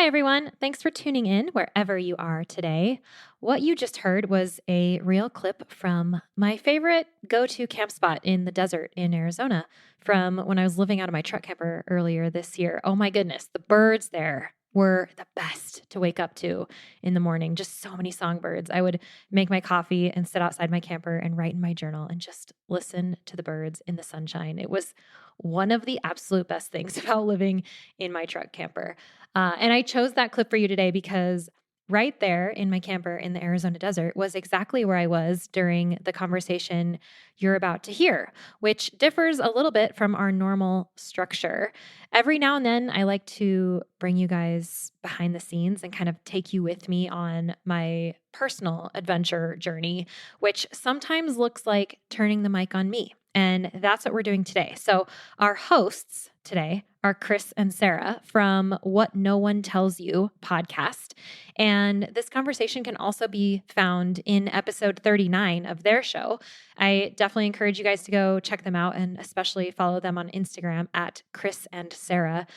Hi, everyone. Thanks for tuning in wherever you are today. What you just heard was a real clip from my favorite go-to camp spot in the desert in Arizona from when I was living out of my truck camper earlier this year. Oh my goodness, the birds there were the best to wake up to in the morning. Just so many songbirds. I would make my coffee and sit outside my camper and write in my journal and just listen to the birds in the sunshine. It was one of the absolute best things about living in my truck camper. And I chose that clip for you today because right there in my camper in the Arizona desert was exactly where I was during the conversation you're about to hear, which differs a little bit from our normal structure. Every now and then, I like to bring you guys behind the scenes and kind of take you with me on my personal adventure journey, which sometimes looks like turning the mic on me. And that's what we're doing today. So, our hosts today are Chris and Sara from What No One Tells You podcast. And this conversation can also be found in episode 39 of their show. I definitely encourage you guys to go check them out and especially follow them on Instagram at @ChrisandSara_.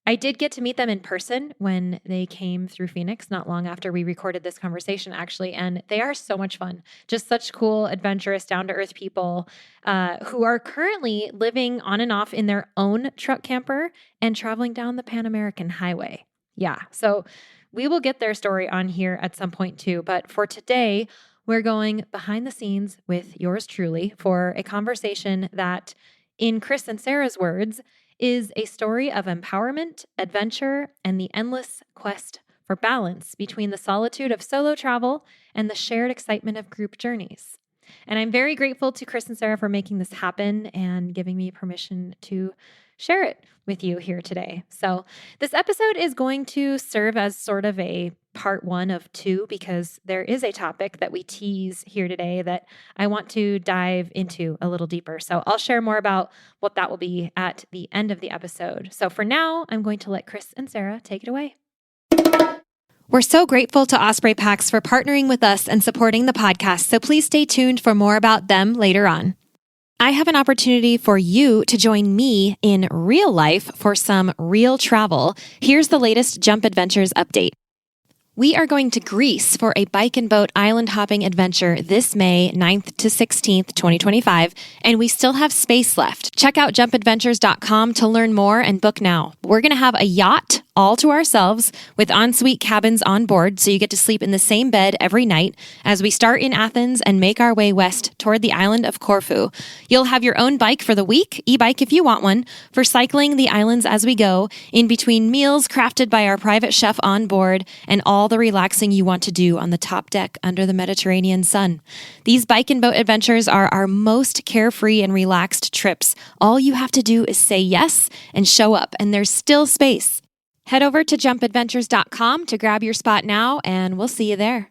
I did get to meet them in person when they came through Phoenix not long after we recorded this conversation, actually. And they are so much fun. Just such cool, adventurous, down-to-earth people who are currently living on and off in their own truck camper and traveling down the Pan American Highway. Yeah, so we will get their story on here at some point too. But for today, we're going behind the scenes with yours truly for a conversation that, in Chris and Sara's words, is a story of empowerment, adventure, and the endless quest for balance between the solitude of solo travel and the shared excitement of group journeys. And I'm very grateful to Chris and Sara for making this happen and giving me permission to share it with you here today. So this episode is going to serve as sort of a part 1 of 2 because there is a topic that we tease here today that I want to dive into a little deeper. So I'll share more about what that will be at the end of the episode. So for now, I'm going to let Chris and Sara take it away. We're so grateful to Osprey Packs for partnering with us and supporting the podcast, so please stay tuned for more about them later on. I have an opportunity for you to join me in real life for some real travel. Here's the latest Jump Adventures update. We are going to Greece for a bike and boat island hopping adventure this May 9th to 16th, 2025, and we still have space left. Check out jumpadventures.com to learn more and book now. We're going to have a yacht all to ourselves with ensuite cabins on board, so you get to sleep in the same bed every night as we start in Athens and make our way west toward the island of Corfu. You'll have your own bike for the week, e-bike if you want one, for cycling the islands as we go, in between meals crafted by our private chef on board, and all the relaxing you want to do on the top deck under the Mediterranean sun. These bike and boat adventures are our most carefree and relaxed trips. All you have to do is say yes and show up, and there's still space. Head over to jumpadventures.com to grab your spot now, and we'll see you there.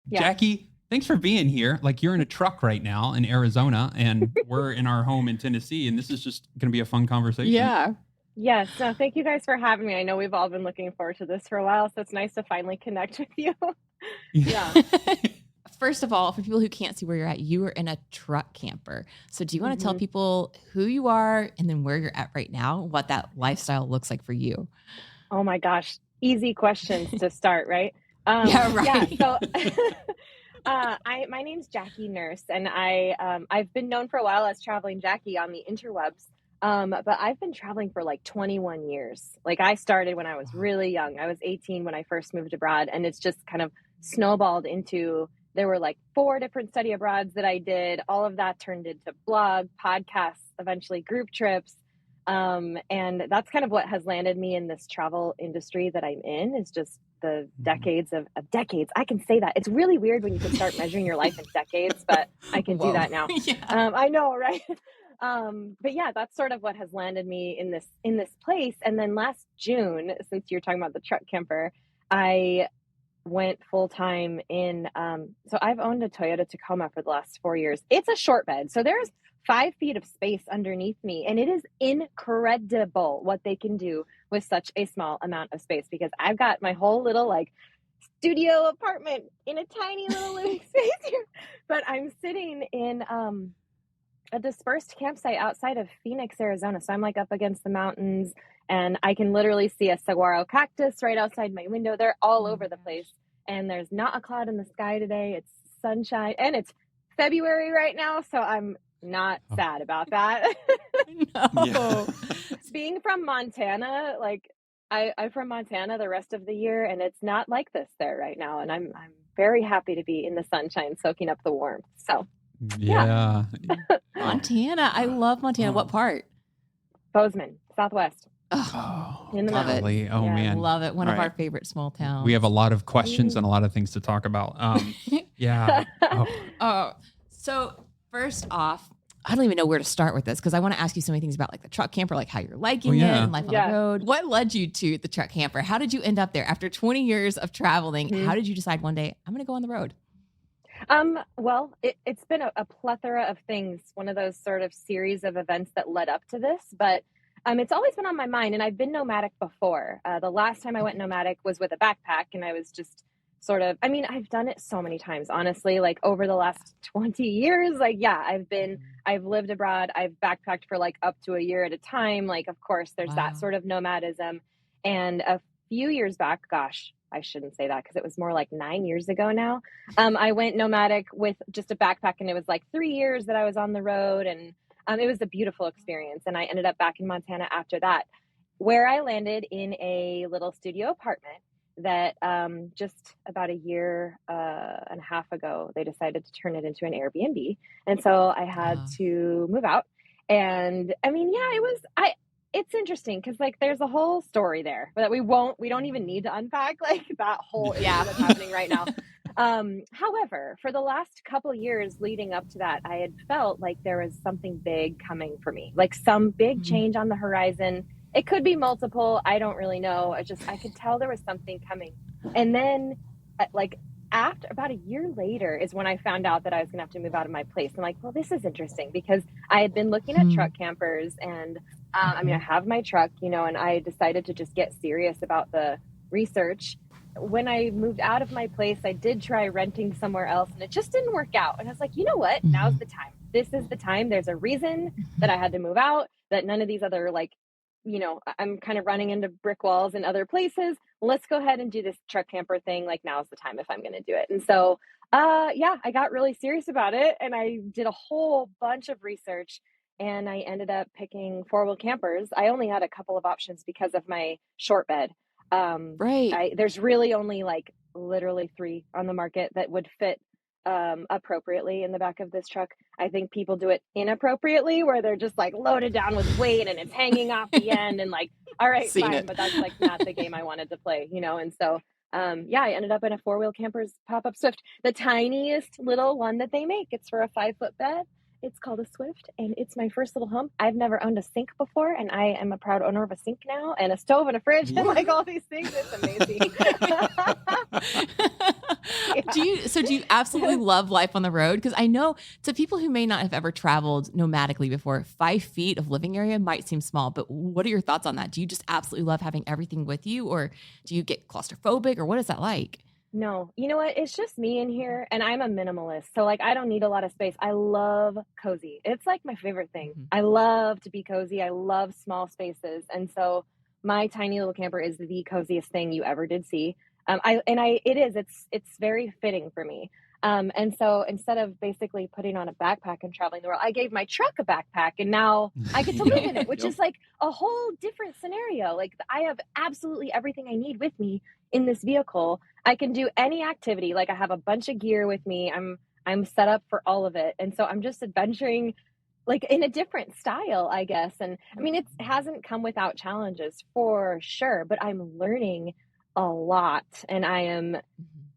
Yeah. Jackie, thanks for being here. Like, you're in a truck right now in Arizona, and we're in our home in Tennessee, and this is just going to be a fun conversation. Yeah. Yes. No, thank you guys for having me. I know we've all been looking forward to this for a while, so it's nice to finally connect with you. Yeah. First of all, for people who can't see where you're at, you are in a truck camper. So do you want to tell people who you are and then where you're at right now, what that lifestyle looks like for you? Oh my gosh. Easy questions to start, right? Yeah, right. Yeah, so my name's Jackie Nurse, and I've been known for a while as Traveling Jackie on the interwebs. But I've been traveling for like 21 years. Like, I started when I was really young. I was 18 when I first moved abroad, and it's just kind of snowballed into, there were like 4 different study abroads that I did. All of that turned into blog, podcasts, eventually group trips. And that's kind of what has landed me in this travel industry that I'm in, is just the decades of decades. I can say that. It's really weird when you can start measuring your life in decades, but I can do that now. Yeah. I know, right? But yeah, that's sort of what has landed me in this place. And then last June, since you're talking about the truck camper, I went full-time in, so I've owned a Toyota Tacoma for the last 4 years. It's a short bed. So there's 5 feet of space underneath me. And it is incredible what they can do with such a small amount of space, because I've got my whole little like studio apartment in a tiny little living space here. But I'm sitting in a dispersed campsite outside of Phoenix, Arizona. So I'm like up against the mountains, and I can literally see a saguaro cactus right outside my window. They're all over the place, and there's not a cloud in the sky today. It's sunshine, and it's February right now, so I'm not sad about that. No. Yeah. Being from Montana, like I'm from Montana the rest of the year, and it's not like this there right now. And I'm very happy to be in the sunshine, soaking up the warmth. So Yeah. Montana. I love Montana. What part? Bozeman, Southwest. Oh, In the love it. golly. Oh Yeah. man. Love it. One All of right. our favorite small towns. We have a lot of questions and a lot of things to talk about. Yeah. Oh. So first off, I don't even know where to start with this because I want to ask you so many things about like the truck camper, like how you're liking it and life on the road. What led you to the truck camper? How did you end up there after 20 years of traveling? How did you decide one day I'm going to go on the road? Well, it's been a plethora of things, one of those sort of series of events that led up to this, but it's always been on my mind, and I've been nomadic before. The last time I went nomadic was with a backpack, and I was just sort of, I've done it so many times, honestly, like over the last 20 years, like, yeah, I've lived abroad. I've backpacked for like up to a year at a time. Like, of course, there's that sort of nomadism. And a few years back, gosh, I shouldn't say that because it was more like 9 years ago now. I went nomadic with just a backpack, and it was like 3 years that I was on the road, and it was a beautiful experience. And I ended up back in Montana after that, where I landed in a little studio apartment that just about a year and a half ago, they decided to turn it into an Airbnb. And so I had to move out. And it's interesting because like there's a whole story there that we don't even need to unpack like that whole issue that's happening right now. However, for the last couple years leading up to that, I had felt like there was something big coming for me, like some big change on the horizon. It could be multiple. I don't really know. I could tell there was something coming. And then after about a year later is when I found out that I was going to have to move out of my place. I'm like, well, this is interesting because I had been looking at truck campers, and I have my truck, and I decided to just get serious about the research. When I moved out of my place, I did try renting somewhere else, and it just didn't work out. And I was like, you know what? Now's the time. This is the time. There's a reason that I had to move out, that none of these other I'm kind of running into brick walls in other places. Let's go ahead and do this truck camper thing. Like, now's the time if I'm going to do it. And so, I got really serious about it, and I did a whole bunch of research, and I ended up picking 4-wheel campers. I only had a couple of options because of my short bed. There's really only like literally 3 on the market that would fit appropriately in the back of this truck. I think people do it inappropriately where they're just like loaded down with weight and it's hanging off the end and like, all right, fine, but that's like not the game I wanted to play, and so I ended up in a 4-wheel camper's pop-up Swift, the tiniest little one that they make. It's for a 5-foot bed. It's called a Swift, and it's my first little home. I've never owned a sink before, and I am a proud owner of a sink now, and a stove and a fridge, and like all these things. It's amazing. Do you absolutely love life on the road? Because I know to people who may not have ever traveled nomadically before, 5 feet of living area might seem small, but what are your thoughts on that? Do you just absolutely love having everything with you, or do you get claustrophobic, or what is that like? No, you know what? It's just me in here, and I'm a minimalist. So like, I don't need a lot of space. I love cozy. It's like my favorite thing. I love to be cozy. I love small spaces. And so my tiny little camper is the coziest thing you ever did see. It's very fitting for me. And so instead of basically putting on a backpack and traveling the world, I gave my truck a backpack, and now I get to live in it, which is like a whole different scenario. Like, I have absolutely everything I need with me in this vehicle. I can do any activity. Like, I have a bunch of gear with me. I'm set up for all of it. And so I'm just adventuring like in a different style, I guess. And it hasn't come without challenges for sure, but I'm learning a lot, and I am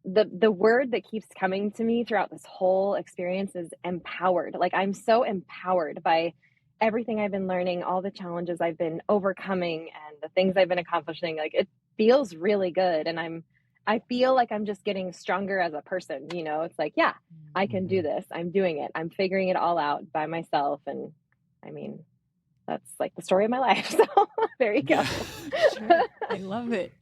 the word that keeps coming to me throughout this whole experience is empowered. Like, I'm so empowered by everything I've been learning, all the challenges I've been overcoming, and the things I've been accomplishing. Like, it feels really good, and I feel like I'm just getting stronger as a person. It's like, yeah, I can do this. I'm doing it. I'm figuring it all out by myself. And that's like the story of my life. So there you go. Sure. I love it.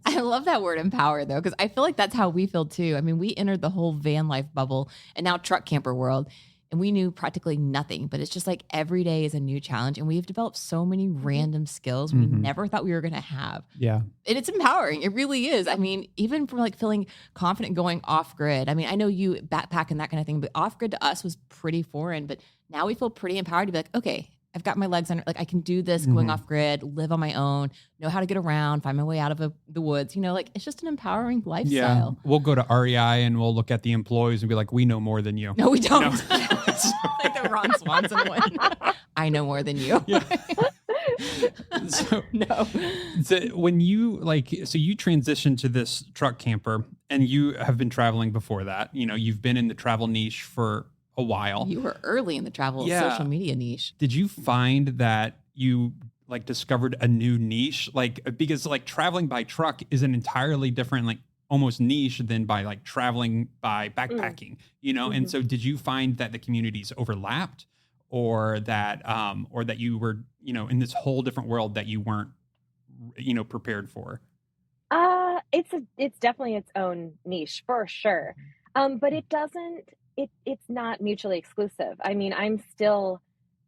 I love that word empower though, because I feel like that's how we feel too. We entered the whole van life bubble and now truck camper world. and we knew practically nothing, but it's just like every day is a new challenge. And we've developed so many random skills we never thought we were going to have. Yeah. And it's empowering. It really is. I mean, even from like feeling confident going off grid. I mean, I know you backpack and that kind of thing, but off grid to us was pretty foreign, but now we feel pretty empowered to be like, okay, I've got my legs under, like I can do this going off grid, live on my own, know how to get around, find my way out of the woods. You know, like it's just an empowering lifestyle. Yeah. We'll go to REI and we'll look at the employees and be like, we know more than you. No, we don't. You know? Like the Ron Swanson one. I know more than you. Yeah. So, No. so when you so you transitioned to this truck camper and you have been traveling before that, you know, you've been in the travel niche for a while. You were early in the travel social media niche. Did you find that you like discovered a new niche? Like, because like traveling by truck is an entirely different, like almost niche than by like traveling by backpacking, you know? And so did you find that the communities overlapped or that you were, you know, in this whole different world that you weren't, you know, prepared for? It's definitely its own niche for sure. But it's not mutually exclusive. I mean, I'm still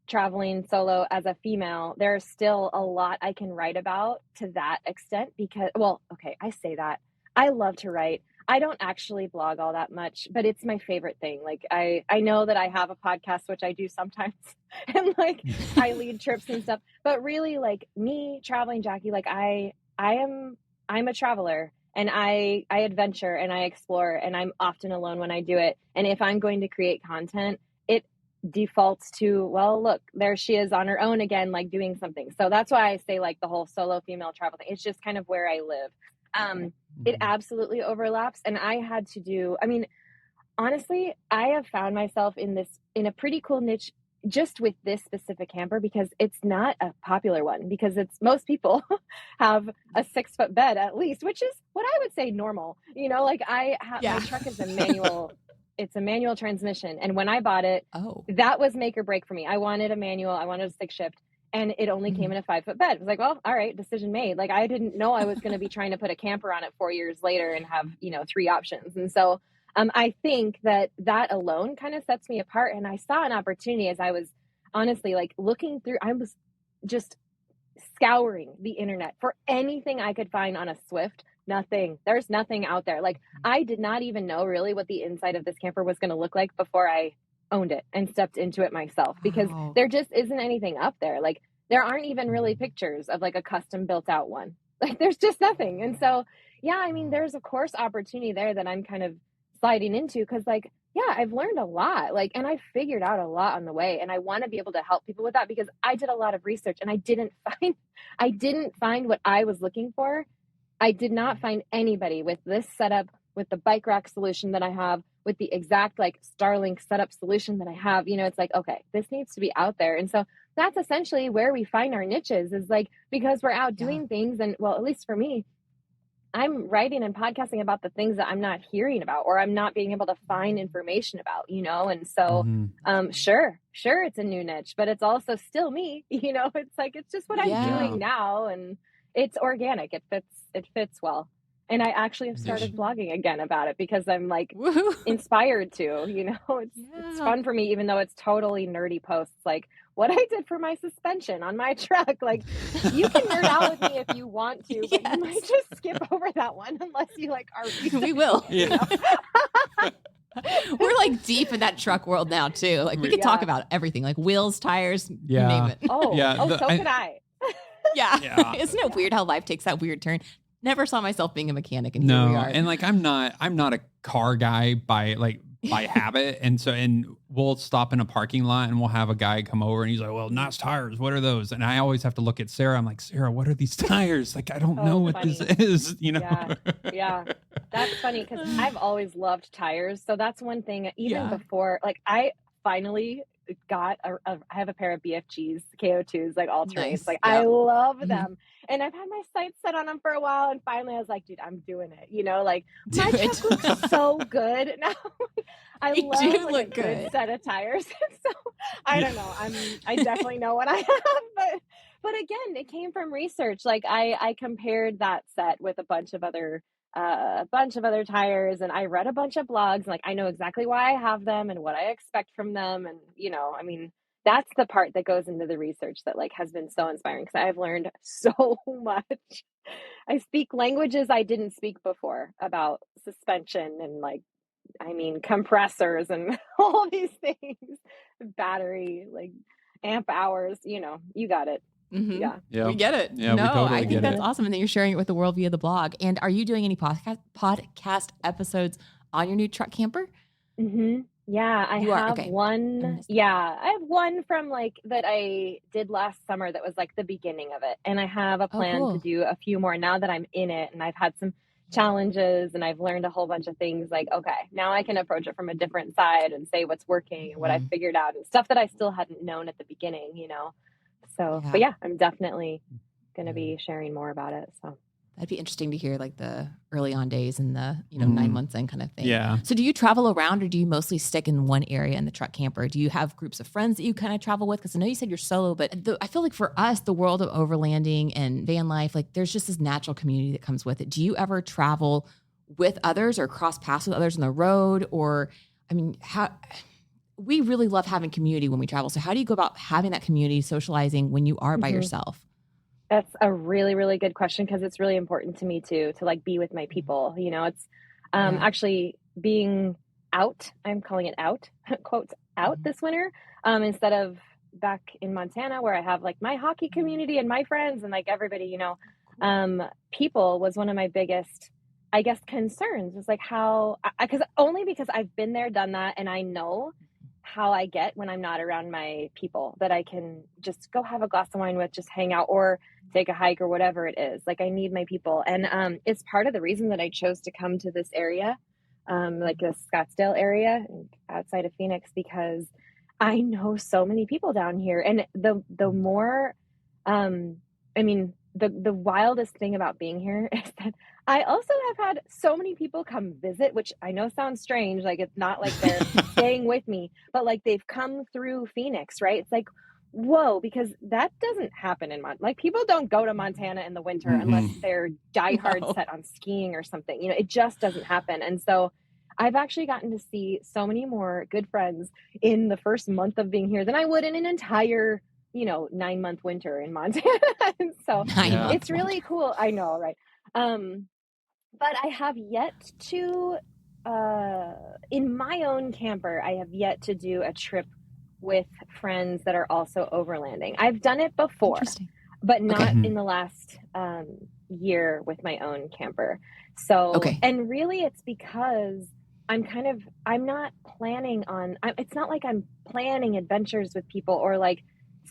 traveling solo as a female. There's still a lot I can write about to that extent because, well, okay, I say that. I love to write. I don't actually blog all that much, but it's my favorite thing. Like I know that I have a podcast, which I do sometimes, and like I lead trips and stuff, but really like me traveling, Jackie, like I'm a traveler and I adventure and I explore and I'm often alone when I do it. And if I'm going to create content, it defaults to, well, look, there she is on her own again, like doing something. So that's why I say like the whole solo female travel thing. It's just kind of where I live. It absolutely overlaps. And I had to do, I mean, honestly, I have found myself in a pretty cool niche just with this specific camper because it's not a popular one because most people have a 6-foot bed at least, which is what I would say normal, you know, like my truck is a manual, it's a manual transmission. And when I bought it, that was make or break for me. I wanted a manual, I wanted a stick shift. And it only came in a 5-foot bed. It was like, well, all right, decision made. Like I didn't know I was going to be trying to put a camper on it 4 years later and have, you know, 3 options. And so I think that alone kind of sets me apart. And I saw an opportunity as I was honestly like looking through, I was just scouring the internet for anything I could find on a Swift. Nothing. There's nothing out there. Like I did not even know really what the inside of this camper was going to look like before I owned it and stepped into it myself because there just isn't anything up there. Like there aren't even really pictures of like a custom built out one. Like there's just nothing. And so, yeah, I mean, there's of course opportunity there that I'm kind of sliding into because like, yeah, I've learned a lot, like, and I figured out a lot on the way. And I want to be able to help people with that because I did a lot of research and I didn't find what I was looking for. I did not find anybody with this setup, with the bike rack solution that I have, with the exact like Starlink setup solution that I have. You know, it's like, okay, this needs to be out there. And so that's essentially where we find our niches is like, because we're out doing things. And well, at least for me, I'm writing and podcasting about the things that I'm not hearing about, or I'm not being able to find information about, you know? And so, sure, it's a new niche, but it's also still me, you know, it's like, it's just what I'm doing now. And it's organic. It fits well. And I actually have started blogging again about it because I'm like inspired to, you know, it's fun for me, even though it's totally nerdy posts, like what I did for my suspension on my truck. Like you can nerd out with me if you want to, but you might just skip over that one unless you like are. We will. Yeah. We're like deep in that truck world now too. Like we could talk about everything, like wheels, tires, you name it. So could I. Yeah. Isn't it weird how life takes that weird turn? Never saw myself being a mechanic, and here we are. And like I'm not a car guy by habit, and we'll stop in a parking lot and we'll have a guy come over and he's like, "Well, Knott's tires, what are those?" And I always have to look at Sarah. I'm like, "Sarah, what are these tires? Like I don't know what this is." You know? Yeah. That's funny because I've always loved tires, so that's one thing. Even before, like I finally got I have a pair of BFGs KO2s, like all terrain. Like I love them, and I've had my sights set on them for a while, and finally I was like, dude, I'm doing it, you know, like my truck looks so good now. I love like, a good set of tires. So I don't know, I definitely know what I have, but again, it came from research. Like I compared that set with a bunch of other a bunch of other tires, and I read a bunch of blogs. Like, I know exactly why I have them and what I expect from them. And, I mean, that's the part that goes into the research that like has been so inspiring, because I've learned so much. I speak languages I didn't speak before about suspension and like, I mean, compressors and all these things, battery, like amp hours, you got it. Mm-hmm. Yeah. We get it. Yeah, no, we totally I think get that's it. awesome. And then you're sharing it with the world via the blog. And are you doing any podcast episodes on your new truck camper? Mm-hmm. Yeah, I You are? have Okay. one. Yeah, I have one from like that I did last summer that was like the beginning of it. And I have a Oh, plan to cool. do a few more now that I'm in it, and I've had some challenges and I've learned a whole bunch of things. Like, okay, now I can approach it from a different side and say what's working and what I've figured out and stuff that I still hadn't known at the beginning. So, Yeah. but yeah, I'm definitely going to be sharing more about it. So That'd be interesting to hear, like the early on days and the 9 months in kind of thing. Yeah. So do you travel around, or do you mostly stick in one area in the truck camper? Do you have groups of friends that you kind of travel with? Because I know you said you're solo, but I feel like for us, the world of overlanding and van life, like there's just this natural community that comes with it. Do you ever travel with others or cross paths with others on the road? Or, I mean, we really love having community when we travel. So how do you go about having that community, socializing when you are by yourself? That's a really, really good question, because it's really important to me too, to like be with my people. It's actually being out. I'm calling it out, quotes out this winter, instead of back in Montana where I have like my hockey community and my friends and like everybody, people was one of my biggest, I guess, concerns. Was like how, because I've been there, done that, and I know how I get when I'm not around my people, that I can just go have a glass of wine with, just hang out or take a hike or whatever it is. Like, I need my people. And it's part of the reason that I chose to come to this area, like the Scottsdale area outside of Phoenix, because I know so many people down here. And the more, the wildest thing about being here is that I also have had so many people come visit, which I know sounds strange. Like, it's not like they're staying with me, but like they've come through Phoenix, right? It's like, whoa, because that doesn't happen in like people don't go to Montana in the winter unless they're diehard set on skiing or something. It just doesn't happen. And so I've actually gotten to see so many more good friends in the first month of being here than I would in an entire 9-month winter in Montana. And so it's really cool. I know, right? But I have yet to, in my own camper, I have yet to do a trip with friends that are also overlanding. I've done it before, but not in the last year with my own camper. So, and really it's because I'm not planning on, it's not like I'm planning adventures with people or like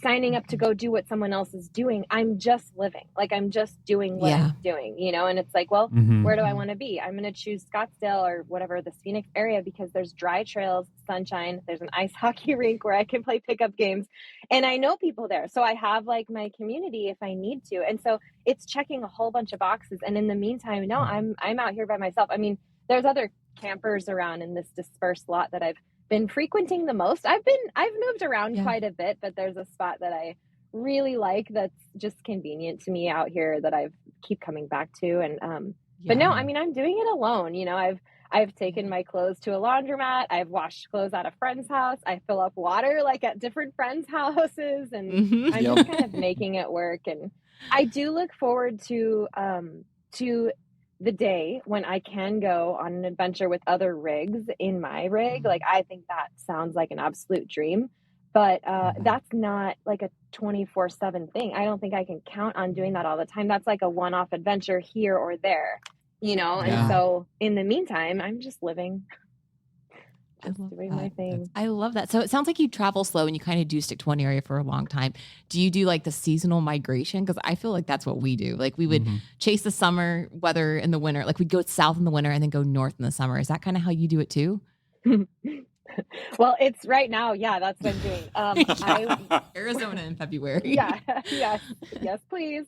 signing up to go do what someone else is doing. I'm just living. Like, I'm just doing what I'm doing, and it's like, well, where do I want to be? I'm going to choose Scottsdale or whatever, the Phoenix area, because there's dry trails, sunshine, there's an ice hockey rink where I can play pickup games, and I know people there. So I have like my community if I need to. And so it's checking a whole bunch of boxes. And in the meantime, no, I'm out here by myself. I mean, there's other campers around in this dispersed lot that I've been frequenting the most. I've moved around quite a bit, but there's a spot that I really like that's just convenient to me out here that I keep coming back to. And but no, I mean, I'm doing it alone. I've taken my clothes to a laundromat. I've washed clothes at a friend's house. I fill up water like at different friends' houses, and I'm just kind of making it work. And I do look forward to the day when I can go on an adventure with other rigs in my rig. Like, I think that sounds like an absolute dream, but that's not like a 24/7 thing. I don't think I can count on doing that all the time. That's like a one-off adventure here or there, And so in the meantime, I'm just living. Doing my thing. I love that. So it sounds like you travel slow and you kind of do stick to one area for a long time. Do you do like the seasonal migration? Because I feel like that's what we do. Like, we would chase the summer weather in the winter. Like, we'd go south in the winter and then go north in the summer. Is that kind of how you do it too? Well, it's right now. Yeah, that's what I'm doing. Arizona in February. Yes, please.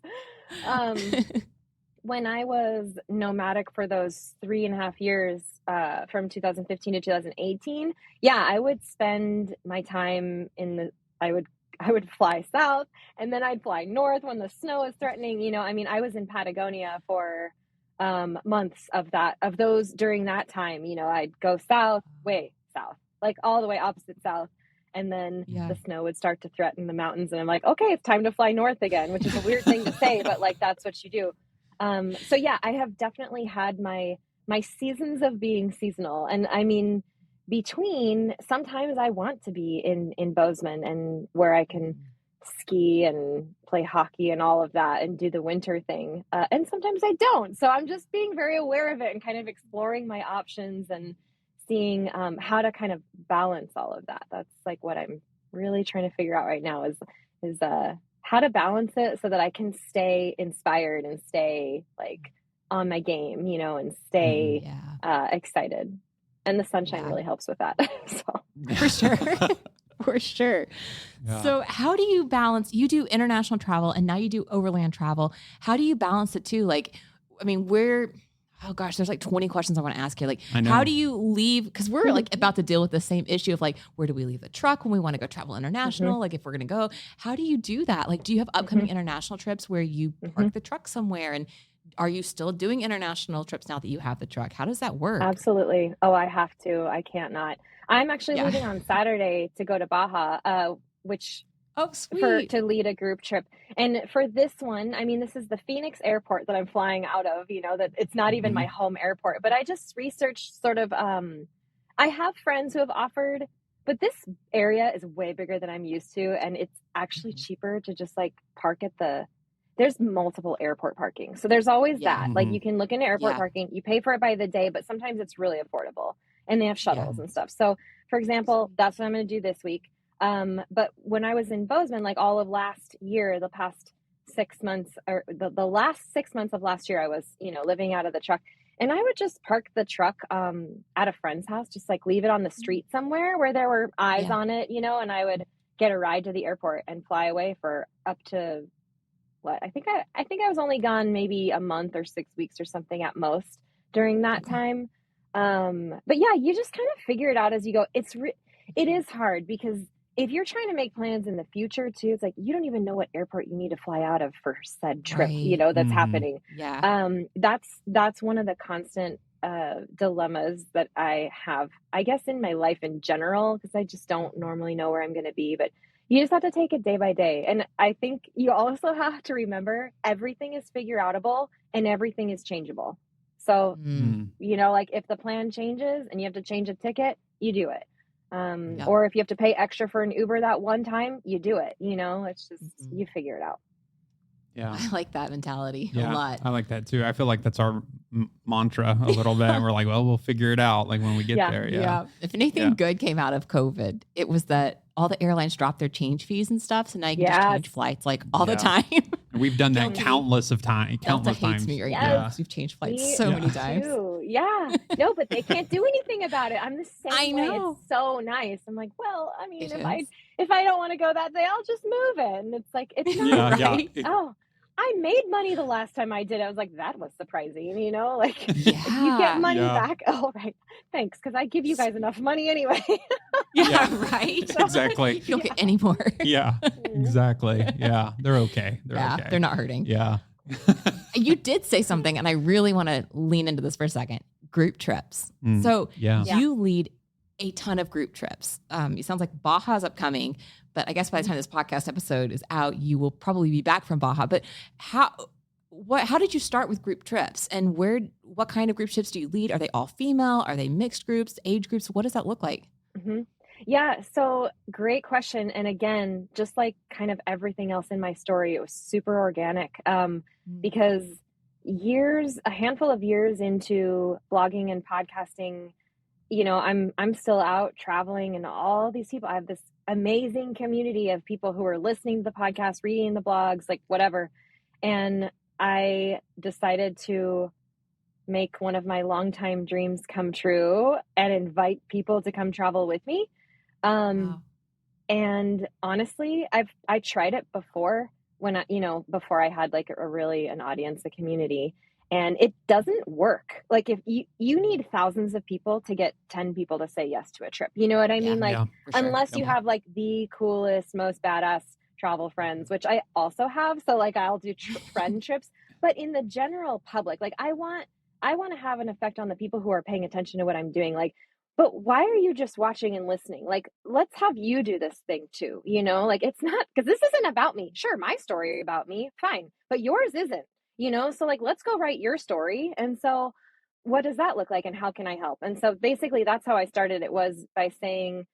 When I was nomadic for those 3.5 years, from 2015 to 2018, I would spend my time I would fly south, and then I'd fly north when the snow is threatening. I mean, I was in Patagonia for months of those during that time. You know, I'd go way south, like all the way opposite south. And then the snow would start to threaten the mountains. And I'm like, okay, it's time to fly north again, which is a weird thing to say, but like, that's what you do. So yeah, I have definitely had my seasons of being seasonal. And I mean, between sometimes I want to be in Bozeman and where I can ski and play hockey and all of that and do the winter thing. And sometimes I don't. So I'm just being very aware of it and kind of exploring my options and seeing how to kind of balance all of that. That's like what I'm really trying to figure out right now is how to balance it so that I can stay inspired and stay like on my game, you know, and stay excited. And the sunshine really helps with that. So for sure. For sure. Yeah. So how do you balance, you do international travel and now you do overland travel. How do you balance it too? Like, I mean, oh gosh, there's like 20 questions I want to ask you. Like, how do you leave? Because we're like about to deal with the same issue of like, where do we leave the truck when we want to go travel international? Like if we're going to go, how do you do that? Like, do you have upcoming international trips where you park the truck somewhere? And are you still doing international trips now that you have the truck? How does that work? Absolutely. Oh, I have to. I can't not. I'm actually leaving on Saturday to go to Baja, which to lead a group trip. And for this one, I mean, this is the Phoenix airport that I'm flying out of, you know, that it's not even my home airport, but I just researched sort of, I have friends who have offered, but this area is way bigger than I'm used to. And it's actually cheaper to just like park at there's multiple airport parking. So there's always that, like you can look into airport parking, you pay for it by the day, but sometimes it's really affordable and they have shuttles and stuff. So for example, that's what I'm going to do this week. But when I was in Bozeman, like all of last year, the past 6 months or the last 6 months of last year, I was, you know, living out of the truck and I would just park the truck, at a friend's house, just like leave it on the street somewhere where there were eyes on it, you know, and I would get a ride to the airport and fly away for up to I think I was only gone maybe a month or 6 weeks or something at most during that time. But yeah, you just kind of figure it out as you go. It is hard because if you're trying to make plans in the future too, it's like, you don't even know what airport you need to fly out of for said trip, you know, that's happening. Yeah. That's one of the constant, dilemmas that I have, I guess, in my life in general, because I just don't normally know where I'm going to be, but you just have to take it day by day. And I think you also have to remember everything is figure outable and everything is changeable. So, you know, like if the plan changes and you have to change a ticket, you do it. Or if you have to pay extra for an Uber that one time, you do it. You know, it's just, you figure it out. Yeah. I like that mentality a lot. I like that too. I feel like that's our mantra a little bit. We're like, well, we'll figure it out like when we get there. Yeah. If anything good came out of COVID, it was that all the airlines dropped their change fees and stuff. So now you can just change flights like all the time. And we've done that countless times. Delta hates me right now because we've changed flights so many times. Too. Yeah. No, but they can't do anything about it. I'm the same way. It's so nice. I'm like, well, I mean, if I don't want to go that day, I'll just move it. And it's like, it's not right. Oh, I made money the last time I did. I was like, that was surprising, you know, like you get money back. Oh, right. Thanks. Cause I give you guys enough money anyway. Right. So, exactly. You don't get any more. Exactly. Yeah. They're okay. Okay. They're not hurting. Yeah. You did say something and I really want to lean into this for a second. Group trips. So you lead a ton of group trips. It sounds like Baja's upcoming, but I guess by the time this podcast episode is out, you will probably be back from Baja. But how did you start with group trips and what kind of group trips do you lead? Are they all female? Are they mixed groups, age groups? What does that look like? Yeah. So great question. And again, just like kind of everything else in my story, it was super organic, because a handful of years into blogging and podcasting, you know, I'm still out traveling and all these people, I have this amazing community of people who are listening to the podcast, reading the blogs, like whatever. And I decided to make one of my longtime dreams come true and invite people to come travel with me. And honestly, I tried it before before I had like an audience, a community, and it doesn't work. Like if you need thousands of people to get 10 people to say yes to a trip, you know what I mean? Unless you have like the coolest, most badass travel friends, which I also have. So like I'll do friend trips, but in the general public, like I want to have an effect on the people who are paying attention to what I'm doing. Like, but why are you just watching and listening? Like, let's have you do this thing too, you know? Like, it's not, because this isn't about me. Sure, my story about me, fine, but yours isn't, you know? So like, let's go write your story. And so what does that look like and how can I help? And so basically that's how I started. It was by saying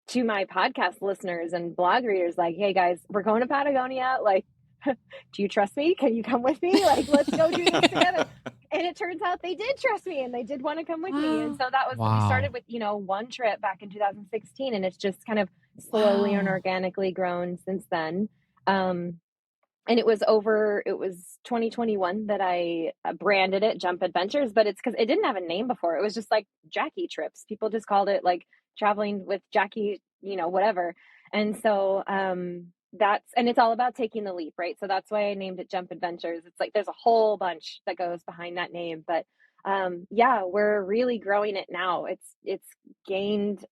to my podcast listeners and blog readers, like, hey guys, we're going to Patagonia. Like, do you trust me? Can you come with me? Like, let's go do this together. And it turns out they did trust me and they did want to come with me. And so that was, we started with, you know, one trip back in 2016, and it's just kind of slowly and organically grown since then. And it was 2021 that I branded it Jump Adventures, but it's because it didn't have a name before. It was just like Jackie trips. People just called it like traveling with Jackie, you know, whatever. And so, and it's all about taking the leap, right? So that's why I named it Jump Adventures. It's like, there's a whole bunch that goes behind that name, but, yeah, we're really growing it now. It's gained,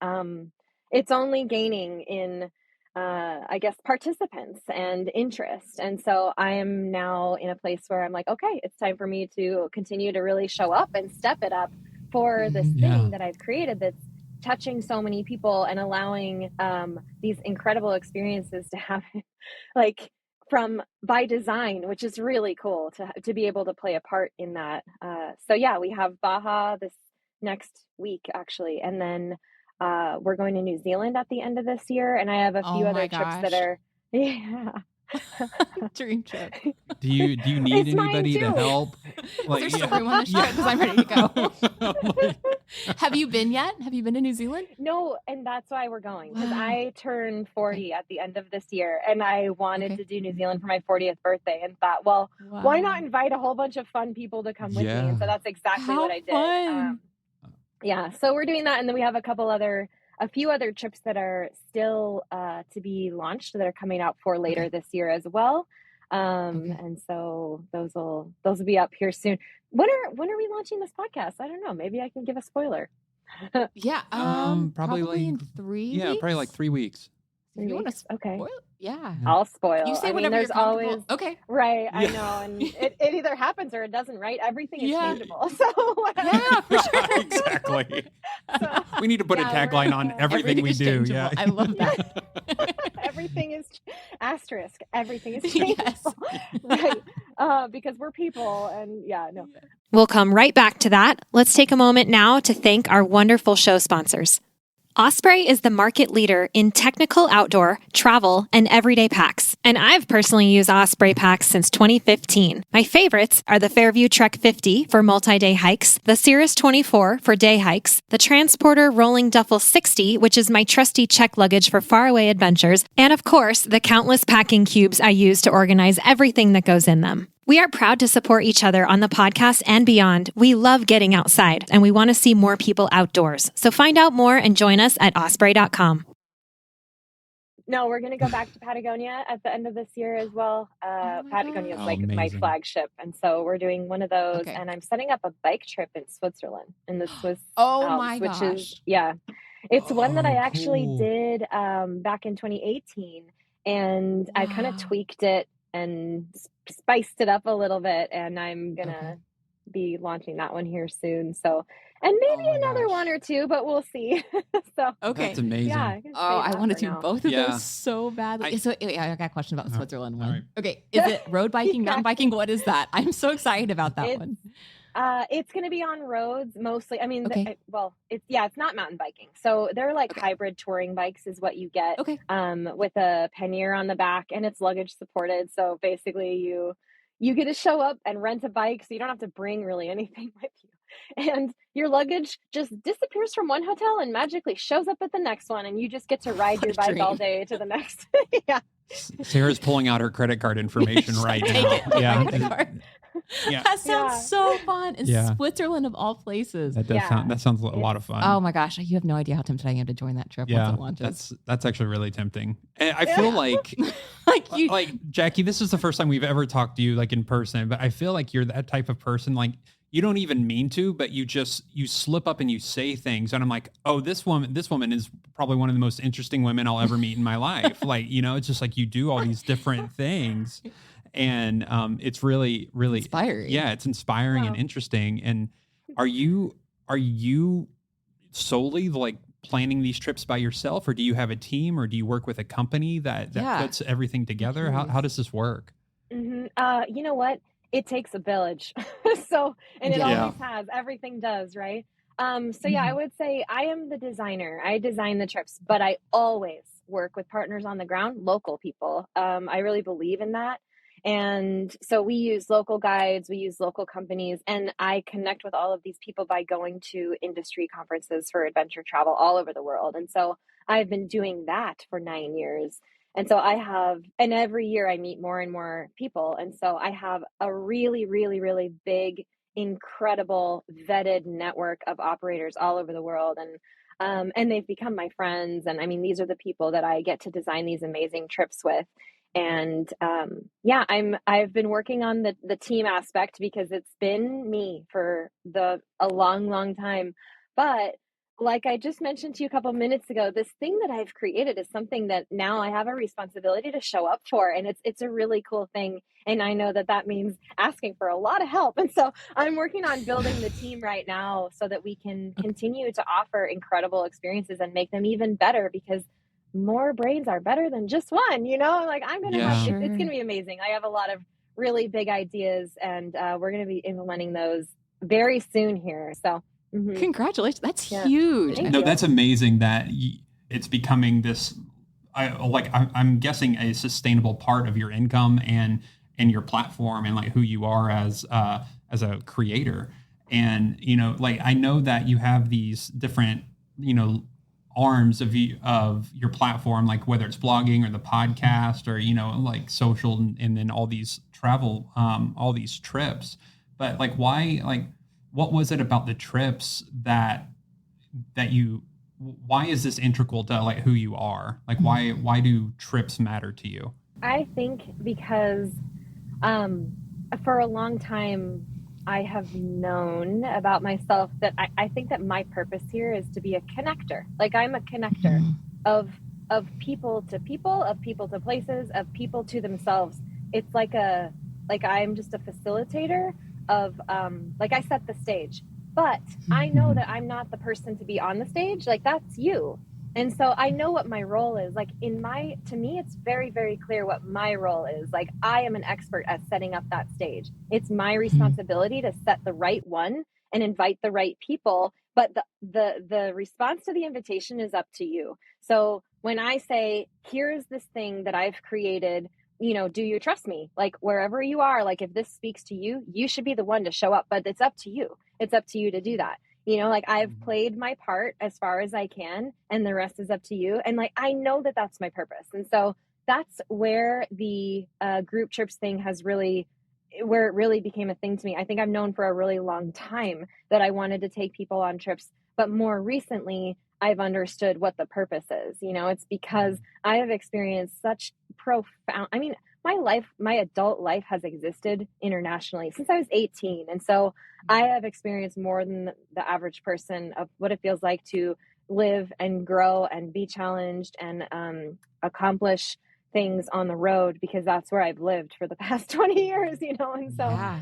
it's only gaining in, I guess, participants and interest. And so I am now in a place where I'm like, okay, it's time for me to continue to really show up and step it up for this thing that I've created that's touching so many people and allowing these incredible experiences to happen, like by design, which is really cool to be able to play a part in that. So yeah, we have Baja this next week actually, and then we're going to New Zealand at the end of this year, and I have a few other trips that are dream trip. Do you need anybody to help? Like, there's everyone to share because I'm ready to go. Have you been yet? Have you been to New Zealand? No, and that's why we're going, because I turned 40 at the end of this year, and I wanted to do New Zealand for my 40th birthday, and thought, well, why not invite a whole bunch of fun people to come with me? And so that's exactly what I did. Yeah, so we're doing that, and then we have a few other trips that are still to be launched that are coming out for later this year as well. And so those will be up here soon. When are we launching this podcast? I don't know. Maybe I can give a spoiler. Yeah. Probably in 3 weeks. Yeah, probably like 3 weeks. Okay. Spoil? Yeah. I'll spoil. You say whenever there's always right. Yeah. I know, and it either happens or it doesn't. Right? Everything is changeable. So yeah, for sure. Exactly. So, we need to put a tagline on everything we do. Yeah, I love that. Everything is asterisk. Everything is changeable. Right? Because we're people, and no. We'll come right back to that. Let's take a moment now to thank our wonderful show sponsors. Osprey is the market leader in technical outdoor, travel, and everyday packs. And I've personally used Osprey packs since 2015. My favorites are the Fairview Trek 50 for multi-day hikes, the Cirrus 24 for day hikes, the Transporter Rolling Duffel 60, which is my trusty check luggage for faraway adventures, and of course, the countless packing cubes I use to organize everything that goes in them. We are proud to support each other on the podcast and beyond. We love getting outside, and we want to see more people outdoors. So find out more and join us at osprey.com. No, we're going to go back to Patagonia at the end of this year as well. Patagonia is like amazing. my flagship. And so we're doing one of those, and I'm setting up a bike trip in Switzerland in the Swiss Alps, which is, it's one that I actually did back in 2018. And I kind of tweaked it and spiced it up a little bit, and I'm gonna be launching that one here soon. So, and maybe another one or two, but we'll see. So that's amazing. Yeah, I want to do both of those so badly. I got a question about the Switzerland one. Right. Okay, is it road biking, mountain biking? What is that? I'm so excited about that one. It's going to be on roads mostly. I mean, it's not mountain biking. So they're like hybrid touring bikes is what you get with a pannier on the back, and it's luggage supported. So basically you get to show up and rent a bike, so you don't have to bring really anything with you. And your luggage just disappears from one hotel and magically shows up at the next one, and you just get to ride your bike all day to the next. Sara's pulling out her credit card information right now. That sounds so fun. In Switzerland of all places. That sounds a lot of fun. Oh my gosh, you have no idea how tempted I am to join that trip once it launches. That's actually really tempting. And I feel like Jackie, this is the first time we've ever talked to you like in person, but I feel like you're that type of person, like you don't even mean to, but you slip up and you say things. And I'm like, oh, this woman is probably one of the most interesting women I'll ever meet in my life. Like, it's just like you do all these different things. And it's really, really Inspiring. Yeah, it's inspiring and Wow. interesting. And are you solely like planning these trips by yourself, or do you have a team, or do you work with a company that Yeah. puts everything together? Mhm. How does this work? You know what? It takes a village. So, and it Yeah. always has. Everything does, right? So yeah, I Mhm. would say I am the designer. I design the trips, but I always work with partners on the ground, local people. I really believe in that. And so we use local guides, we use local companies, and I connect with all of these people by going to industry conferences for adventure travel all over the world. And so I've been doing that for 9 years. And so and every year I meet more and more people. And so I have a really, really, really big, incredible, vetted network of operators all over the world. And they've become my friends. And I mean, these are the people that I get to design these amazing trips with. And yeah, I've been working on the team aspect because it's been me for a long, long time. But like I just mentioned to you a couple minutes ago, this thing that I've created is something that now I have a responsibility to show up for, and it's a really cool thing. And I know that that means asking for a lot of help. And so I'm working on building the team right now so that we can continue to offer incredible experiences and make them even better, because more brains are better than just one. Like I'm gonna have Yeah. it's gonna Sure. be amazing. I have a lot of really big ideas, and we're gonna be implementing those very soon here. So. Congratulations. That's Yeah. huge. Thank No, you. that's amazing that it's becoming this. I'm guessing a sustainable part of your income and your platform and like who you are as a creator. And like I know that you have these different arms of your platform, like whether it's blogging or the podcast or like social and then all these travel, all these trips. But like why like what was it about the trips that you why is this integral to like who you are? Like why do trips matter to you? I think because um, for a long time, I have known about myself that I think that my purpose here is to be a connector. Like I'm a connector Mhm. of people, of people to places, of people to themselves. It's like I'm just a facilitator of like I set the stage, but I know that I'm not the person to be on the stage. Like that's you. And so I know what my role is. Like to me, it's very, very clear what my role is. Like I am an expert at setting up that stage. It's my responsibility to set the right one and invite the right people. But the response to the invitation is up to you. So when I say, here's this thing that I've created, do you trust me? Like wherever you are, like if this speaks to you, you should be the one to show up, but it's up to you. It's up to you to do that. Like I've played my part as far as I can, and the rest is up to you. And like, I know that that's my purpose. And so that's where the group trips thing where it really became a thing to me. I think I've known for a really long time that I wanted to take people on trips, but more recently, I've understood what the purpose is. It's because I have experienced such profound, I mean, my adult life has existed internationally since I was 18. And so I have experienced more than the average person of what it feels like to live and grow and be challenged and accomplish things on the road, because that's where I've lived for the past 20 years, and so Yeah.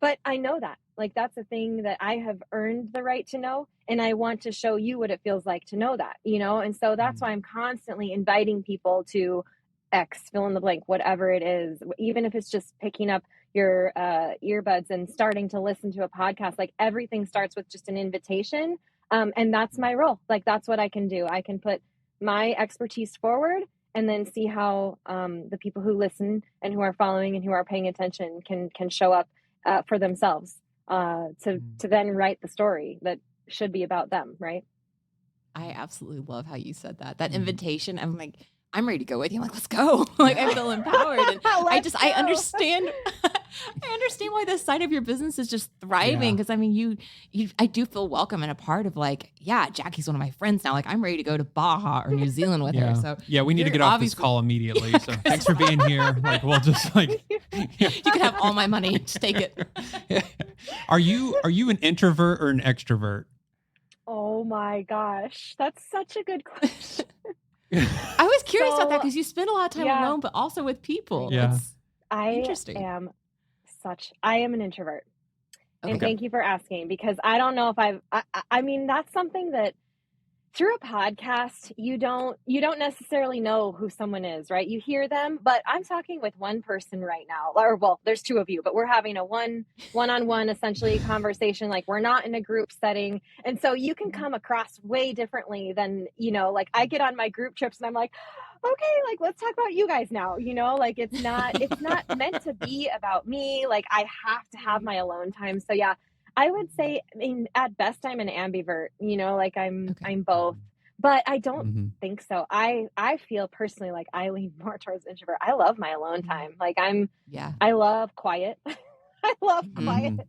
but I know that like that's a thing that I have earned the right to know, and I want to show you what it feels like to know that, and so that's why I'm constantly inviting people to X, fill in the blank, whatever it is, even if it's just picking up your earbuds and starting to listen to a podcast. Like everything starts with just an invitation, and that's my role. Like that's what I can do. I can put my expertise forward and then see how the people who listen and who are following and who are paying attention can show up for themselves to then write the story that should be about them, right? I absolutely love how you said that. That invitation, I'm like, I'm ready to go with you. I'm like, let's go. Like I feel empowered. And I understand I understand why this side of your business is just thriving. Cause I mean, I do feel welcome and a part of like, yeah, Jackie's one of my friends now. Like I'm ready to go to Baja or New Zealand with her. So yeah, we need to you're get off this call immediately. So thanks for being here. Like we'll just like you can have all my money. Just take it. Are you an introvert or an extrovert? Oh my gosh, that's such a good question. I was curious about that because you spend a lot of time Yeah. alone, but also with people. Yeah. Interesting. I am an introvert. And Okay. thank you for asking, because I don't know if I mean, that's something that through a podcast, you don't necessarily know who someone is, right? You hear them, but I'm talking with one person right now, or well, there's two of you, but we're having a one-on-one essentially conversation. Like, we're not in a group setting. And so you can come across way differently than, like I get on my group trips and I'm like, okay, like, let's talk about you guys now, like it's not meant to be about me. Like, I have to have my alone time. So yeah, I would say, I mean, at best, I'm an ambivert, like I'm both, but I don't think so. I feel personally like I lean more towards introvert. I love my alone time. Like I love quiet. I love quiet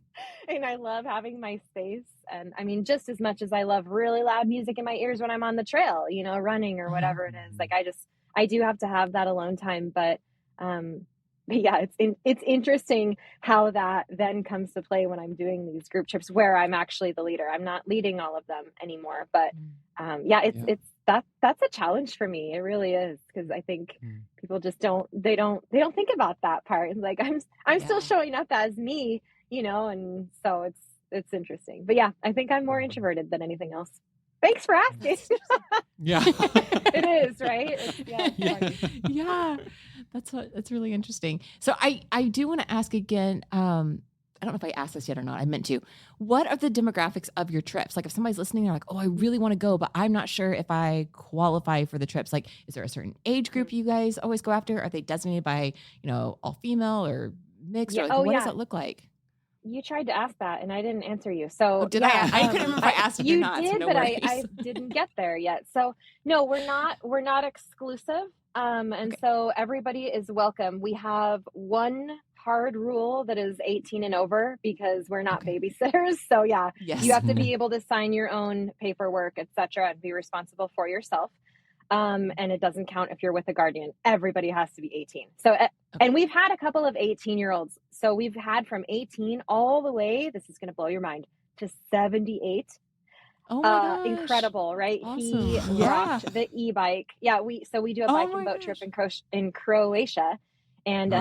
and I love having my space. And I mean, just as much as I love really loud music in my ears when I'm on the trail, running or whatever it is, like I do have to have that alone time, but yeah, it's interesting how that then comes to play when I'm doing these group trips where I'm actually the leader. I'm not leading all of them anymore, but that's a challenge for me. It really is, because I think people just don't think about that part. Like I'm still showing up as me, and so it's interesting. But yeah, I think I'm more introverted than anything else. Thanks for asking. Yeah. It is, right? Yeah. That's really interesting. So I do want to ask again, I don't know if I asked this yet or not. I meant to. What are the demographics of your trips? Like, if somebody's listening, they're like, oh, I really want to go, but I'm not sure if I qualify for the trips. Like, is there a certain age group you guys always go after? Are they designated by, all female or mixed? Yeah. Or like, what does that look like? You tried to ask that and I didn't answer you. So did I? I couldn't remember if I asked it or not. You did, so no but worries. I didn't get there yet. So no, we're not exclusive. And so everybody is welcome. We have one hard rule that is 18 and over, because we're not babysitters. So yeah, you have to be able to sign your own paperwork, etc., and be responsible for yourself. And it doesn't count if you're with a guardian. Everybody has to be 18. So, and we've had a couple of 18-year-olds. So we've had from 18 all the way, this is going to blow your mind, to 78. Oh my gosh. Incredible, right? Awesome. He rocked the e-bike. Yeah, we do a bike and boat trip in Croatia. And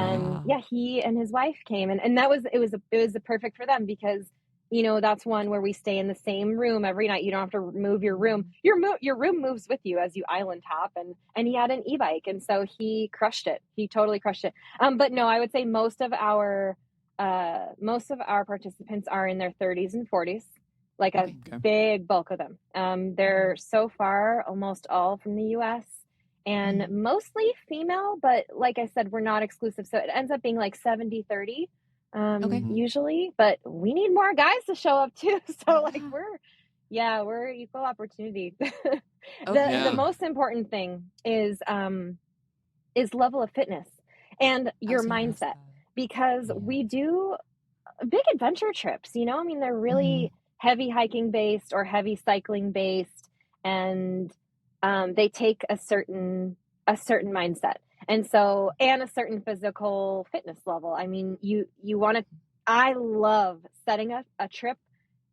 he and his wife came, and that was it was perfect for them, because that's one where we stay in the same room every night. You don't have to move your room. Your room moves with you as you island hop. And he had an e-bike, and so he crushed it. He totally crushed it. But no, I would say most of our participants are in their 30s and 40s, like a big bulk of them. They're so far almost all from the U.S. and mostly female. But like I said, we're not exclusive, so it ends up being like 70-30. Usually, but we need more guys to show up too. So like we're equal opportunity. The most important thing is level of fitness and your mindset, because we do big adventure trips, I mean, they're really heavy hiking based or heavy cycling based, and they take a certain mindset. And so, and a certain physical fitness level. I mean, I love setting a trip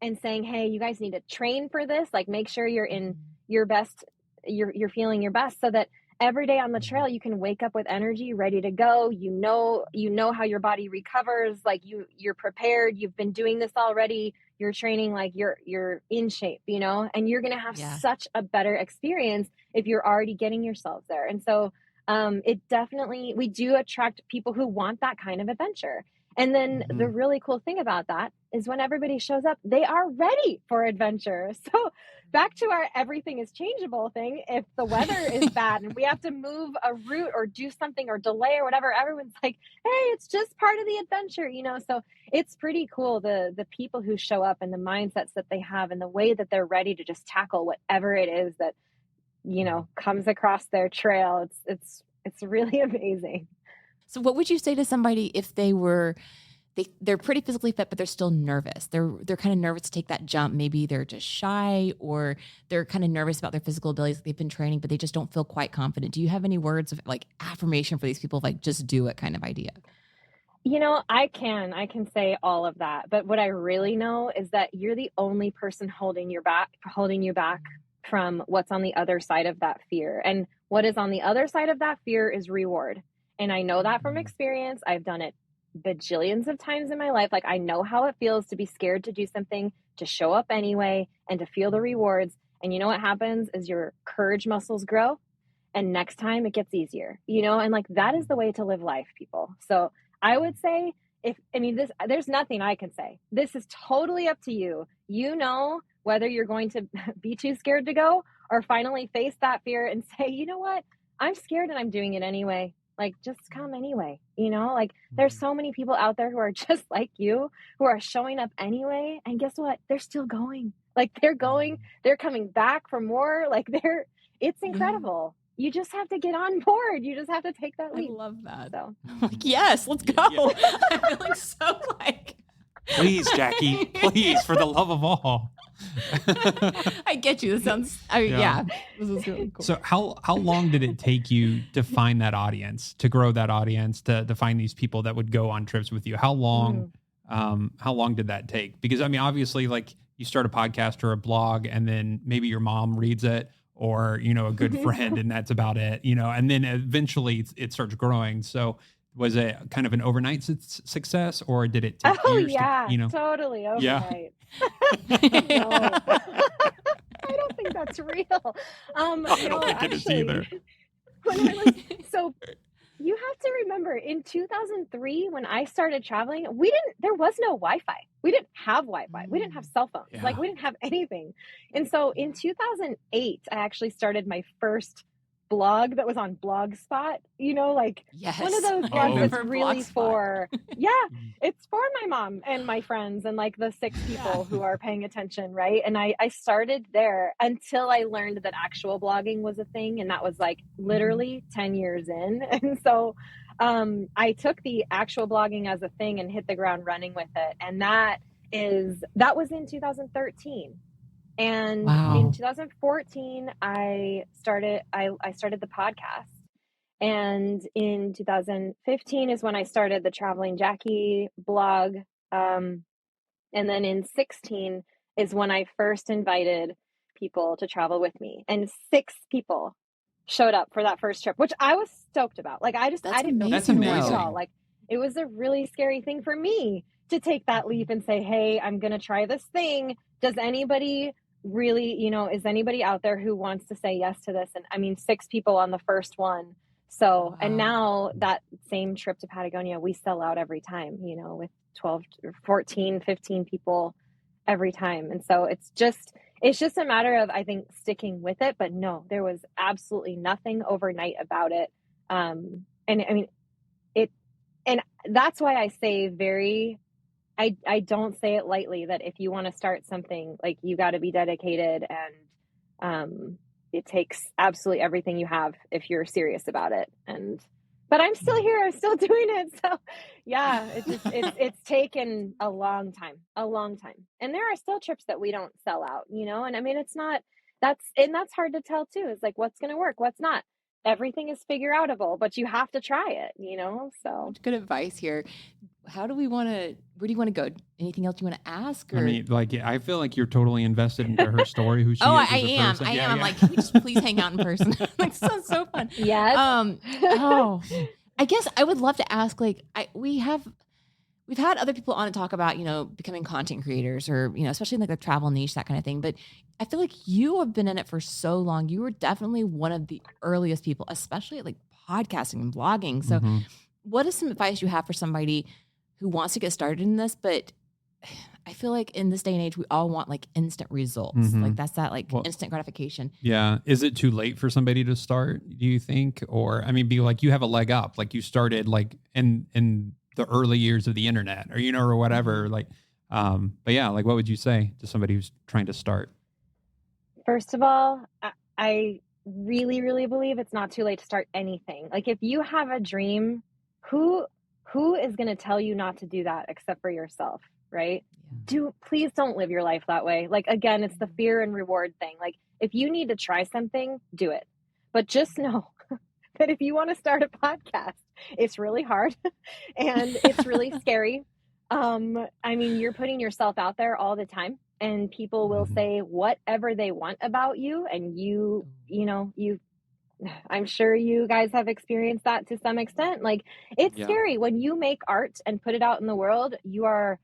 and saying, hey, you guys need to train for this. Like, make sure you're in your best, you're feeling your best, so that every day on the trail, you can wake up with energy, ready to go. You know how your body recovers. Like you're prepared. You've been doing this already. You're training, like you're in shape, and you're going to have such a better experience if you're already getting yourselves there. And so, we do attract people who want that kind of adventure. And then the really cool thing about that is when everybody shows up, they are ready for adventure. So back to our everything is changeable thing. If the weather is bad and we have to move a route or do something or delay or whatever, everyone's like, hey, it's just part of the adventure, So it's pretty cool, the people who show up and the mindsets that they have and the way that they're ready to just tackle whatever it is that comes across their trail. It's really amazing. So what would you say to somebody if they're pretty physically fit, but they're still nervous? They're kind of nervous to take that jump. Maybe they're just shy, or they're kind of nervous about their physical abilities. They've been training, but they just don't feel quite confident. Do you have any words of like affirmation for these people, like just do it kind of idea? I can say all of that, but what I really know is that you're the only person holding you back from what's on the other side of that fear. And what is on the other side of that fear is reward. And I know that from experience. I've done it bajillions of times in my life. Like, I know how it feels to be scared to do something, to show up anyway, and to feel the rewards. And you know what happens is your courage muscles grow, and next time it gets easier, and like, that is the way to live life, people. So I would say, there's nothing I can say. This is totally up to you. Whether you're going to be too scared to go or finally face that fear and say, you know what, I'm scared and I'm doing it anyway. Like, just come anyway. Like, there's so many people out there who are just like you, who are showing up anyway. And guess what? They're still going. Like, they're coming back for more. Like, it's incredible. You just have to get on board. You just have to take that leap. I love that. So I'm like, yes, let's go. Yeah. I'm feeling so like, Please, Jackie, please, for the love of all. I get you. This sounds, Yeah. this is really cool. So how long did it take you to find that audience, to grow that audience, to find these people that would go on trips with you? How long did that take? Because obviously, like, you start a podcast or a blog, and then maybe your mom reads it, or, a good friend, and that's about it, and then eventually it starts growing. So was it kind of an overnight success, or did it take years to, totally overnight. Yeah. No. I don't think that's real. I don't think it is either. So you have to remember, in 2003, when I started traveling, there was no Wi-Fi. We didn't have Wi-Fi. We didn't have cell phones. Yeah. Like, we didn't have anything. And so in 2008, I actually started my first blog that was on Blogspot, like, Yes. one of those I blogs remember that's really Blogspot. it's for my mom and my friends and like the 6 people who are paying attention, right? And I started there until I learned that actual blogging was a thing, and that was like literally 10 years in. And so I took the actual blogging as a thing and hit the ground running with it, and that was in 2013. And in 2014, I started the podcast. And in 2015 is when I started the Traveling Jackie blog. And then in 16 is when I first invited people to travel with me. And 6 people showed up for that first trip, which I was stoked about. Like, I didn't know That's this at amazing. all. Like, it was a really scary thing for me to take that leap and say, hey, I'm going to try this thing. Does anybody really, is anybody out there who wants to say yes to this? And 6 people on the first one. So, Wow. and now that same trip to Patagonia, we sell out every time, with 12 or 14, 15 people every time. And so it's just a matter of, I think, sticking with it. But no, there was absolutely nothing overnight about it. And that's why I say I don't say it lightly, that if you want to start something, like, you got to be dedicated, and it takes absolutely everything you have if you're serious about it. But I'm still here. I'm still doing it. So yeah, it's taken a long time. And there are still trips that we don't sell out, and it's not, that's hard to tell too. It's like, what's going to work, what's not. Everything is figure outable, but you have to try it, so. Good advice here. Where do you want to go? Anything else you want to ask? Or? I feel like you're totally invested into her story, who she is I as a am. person. I Yeah, am. I'm yeah. like, can we just please hang out in person? Like, sounds so fun. Yes. I guess I would love to ask, like, we've had other people on to talk about, becoming content creators, or, especially in like the travel niche, that kind of thing. But I feel like you have been in it for so long. You were definitely one of the earliest people, especially at like podcasting and blogging. So what is some advice you have for somebody who wants to get started in this? But I feel like in this day and age, we all want like instant results. Like, that's that instant gratification. Yeah. Is it too late for somebody to start, do you think? Or, be like, you have a leg up, like you started like in the early years of the internet, or, or whatever. Like, but yeah, like, what would you say to somebody who's trying to start? First of all, I really, really believe it's not too late to start anything. Like, if you have a dream, who is going to tell you not to do that except for yourself, right? Please don't live your life that way. Like, again, it's the fear and reward thing. Like, if you need to try something, do it. But just know that if you want to start a podcast, it's really hard and it's really scary. You're putting yourself out there all the time, and people will say whatever they want about you, and you I'm sure you guys have experienced that to some extent. Like, it's Yeah. scary when you make art and put it out in the world. You are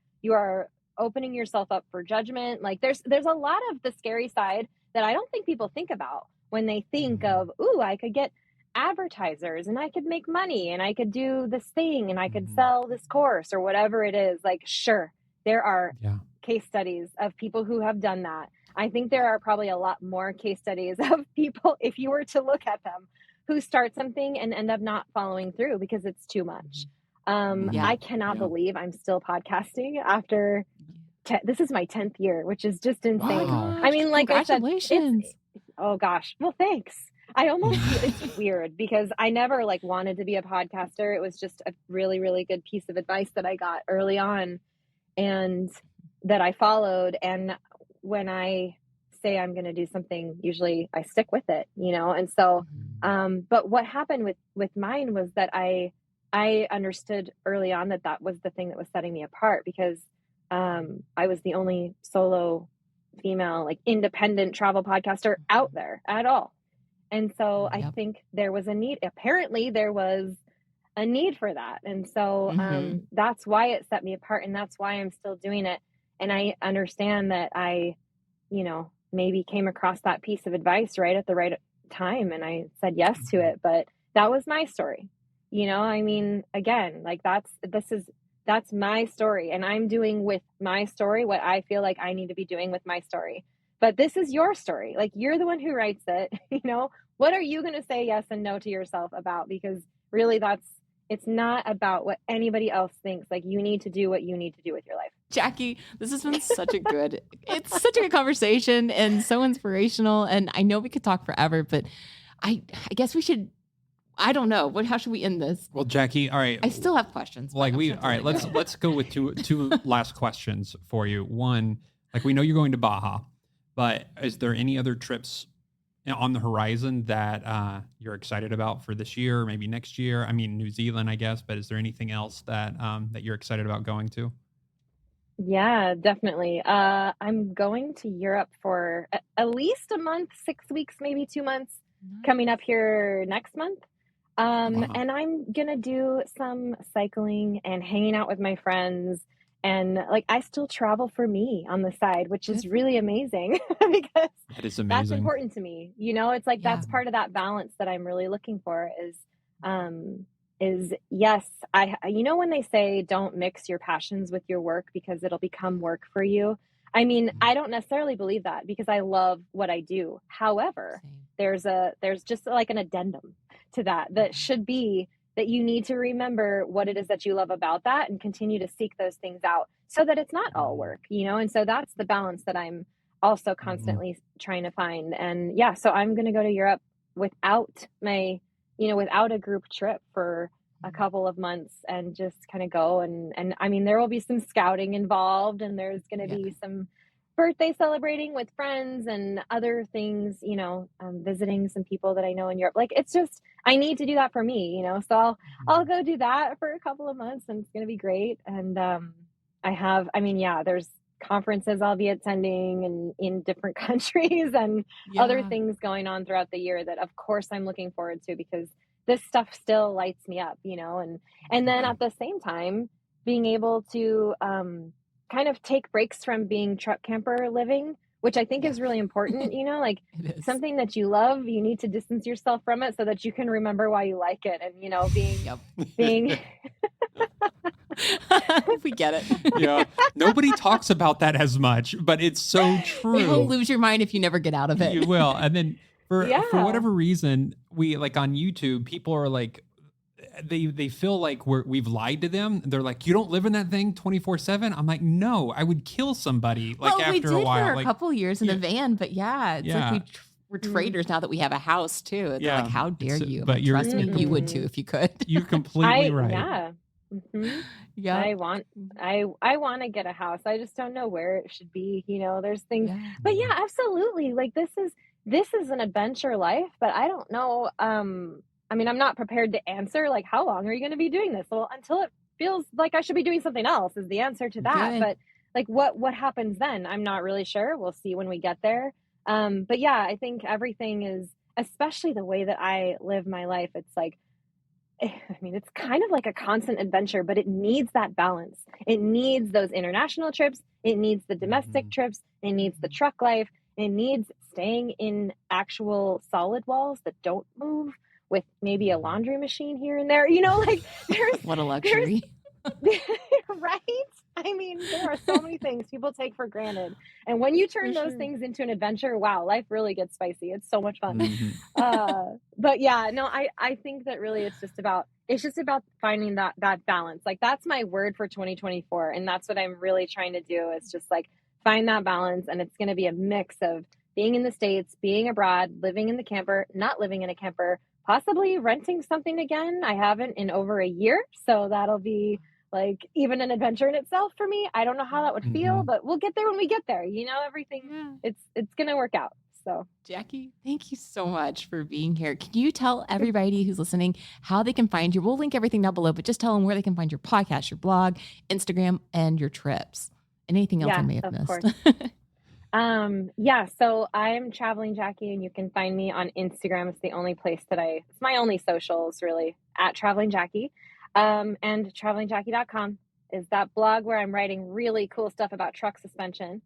opening yourself up for judgment. Like, there's a lot of the scary side that I don't think people think about when they think of, ooh, I could get advertisers and I could make money and I could do this thing and I could sell this course or whatever it is. Like, sure, there are case studies of people who have done that. I think there are probably a lot more case studies of people, if you were to look at them, who start something and end up not following through because it's too much. I cannot believe I'm still podcasting after this is my 10th year, which is just insane. Wow. I mean, like I said, congratulations. oh gosh, well, thanks. I almost, it's weird because I never like wanted to be a podcaster. It was just a really, really good piece of advice that I got early on and that I followed. And when I say I'm going to do something, usually I stick with it, you know? And so, but what happened with mine was that I understood early on that was the thing that was setting me apart because I was the only solo female, like independent travel podcaster out there at all. And so I think there was a need. Apparently there was a need for that. And so that's why it set me apart. And that's why I'm still doing it. And I understand that I, you know, maybe came across that piece of advice right at the right time. And I said yes to it. But that was my story. You know, I mean, again, like that's my story. And I'm doing with my story what I feel like I need to be doing with my story. But this is your story. Like, you're the one who writes it. You know, what are you going to say yes and no to yourself about? Because really it's not about what anybody else thinks. Like, you need to do what you need to do with your life. Jackie, this has been such a good conversation and so inspirational. And I know we could talk forever, but I guess we should, I don't know. How should we end this? Well, Jackie, all right. I still have questions. Like all right, let's go with two last questions for you. One, like, we know you're going to Baja, but is there any other trips on the horizon that you're excited about for this year, or maybe next year? I mean, New Zealand, I guess, but is there anything else that that you're excited about going to? Yeah, definitely. I'm going to Europe for at least a month, 6 weeks, maybe 2 months, coming up here next month. And I'm going to do some cycling and hanging out with my friends. And like, I still travel for me on the side, which is really amazing because that is amazing. That's important to me. You know, it's like, that's part of that balance that I'm really looking for is yes, you know, when they say don't mix your passions with your work because it'll become work for you. I mean, I don't necessarily believe that because I love what I do. However, there's just like an addendum to that should be that you need to remember what it is that you love about that and continue to seek those things out so that it's not all work, you know? And so that's the balance that I'm also constantly trying to find. And yeah, so I'm going to go to Europe without a group trip for a couple of months and just kind of go. And I mean, there will be some scouting involved and there's going to be some birthday celebrating with friends and other things, you know, visiting some people that I know in Europe. Like, it's just, I need to do that for me, you know, so I'll go do that for a couple of months and it's going to be great. And there's conferences I'll be attending and in different countries and other things going on throughout the year that of course I'm looking forward to because this stuff still lights me up, you know, and then at the same time being able to, kind of take breaks from being truck camper living, which I think is really important, you know, like something that you love, you need to distance yourself from it so that you can remember why you like it. And, you know, being we get it. Yeah. Nobody talks about that as much, but it's so true. You will lose your mind if you never get out of it. You will. And then for whatever reason, we like on YouTube, people are like, they feel like we've lied to them. They're like, you don't live in that thing 24/7. I'm like, no, I would kill somebody. Like, after we did a while, for a couple years in a van, but it's like we're traders now that we have a house too. They're like, how dare you? But trust me, you would too if you could. You're completely right. Yeah. Mm-hmm. Yeah. I want to get a house. I just don't know where it should be. You know, there's things, but yeah, absolutely. Like, this is an adventure life, but I don't know. I mean, I'm not prepared to answer, like, how long are you going to be doing this? Well, until it feels like I should be doing something else is the answer to that. Good. But like, what happens then? I'm not really sure. We'll see when we get there. But yeah, I think everything is, especially the way that I live my life, it's like, I mean, it's kind of like a constant adventure, but it needs that balance. It needs those international trips. It needs the domestic Mhm. trips. It needs the truck life. It needs staying in actual solid walls that don't move with maybe a Mhm. laundry machine here and there. You know, like What a there's luxury. right? I mean, there are so many things people take for granted. And when you For turn those sure. things into an adventure, wow, life really gets spicy. It's so much fun. Mhm. But yeah, no, I think that really it's just about finding that balance. Like that's my word for 2024. And that's what I'm really trying to do is just like find that balance. And it's gonna be a mix of being in the States, being abroad, living in the camper, not living in a camper, possibly renting something again. I haven't in over a year. So that'll be like even an adventure in itself for me. I don't know how that would feel, Mhm. but we'll get there when we get there. You know, everything Yeah. it's gonna work out. So Jackie, thank you so much for being here. Can you tell everybody who's listening how they can find you? We'll link everything down below, but just tell them where they can find your podcast, your blog, Instagram, and your trips. And anything else I yeah, may have of missed. course. Yeah, so I'm traveling Jackie and you can find me on Instagram. It's the only place that it's my only socials really at traveling Jackie. And travelingjackie.com is that blog where I'm writing really cool stuff about truck suspension.